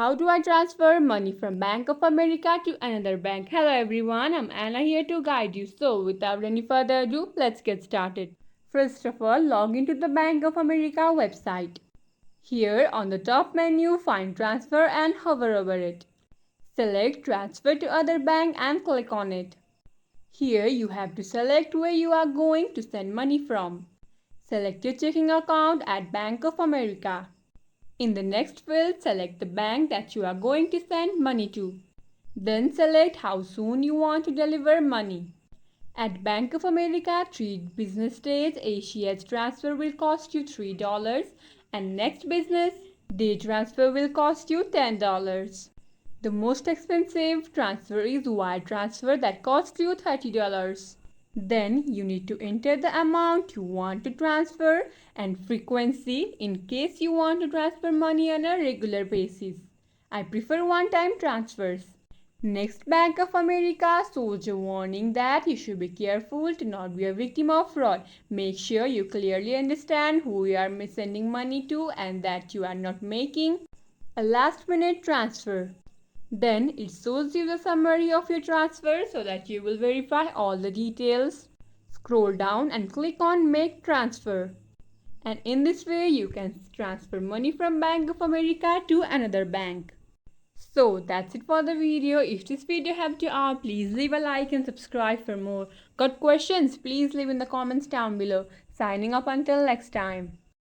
How do I transfer money from Bank of America to another bank? Hello everyone, I'm Anna here to guide you. So without any further ado, let's get started. First of all, log into the Bank of America website. Here on the top menu, find transfer and hover over it. Select transfer to other bank and click on it. Here you have to select where you are going to send money from. Select your checking account at Bank of America. In the next field, select the bank that you are going to send money to. Then select how soon you want to deliver money. At Bank of America, 3 business days ACH transfer will cost you $3 and next business day transfer will cost you $10. The most expensive transfer is wire transfer that costs you $30. Then you need to enter the amount you want to transfer and frequency in case you want to transfer money on a regular basis. I prefer one-time transfers. Next, Bank of America shows a warning that you should be careful to not be a victim of fraud. Make sure you clearly understand who you are sending money to and that you are not making a last-minute transfer. Then it shows you the summary of your transfer so that you will verify all the details. Scroll down and click on Make Transfer. And in this way you can transfer money from Bank of America to another bank. So that's it for the video. If this video helped you out, please leave a like and subscribe for more. Got questions? Please leave in the comments down below. Signing up until next time.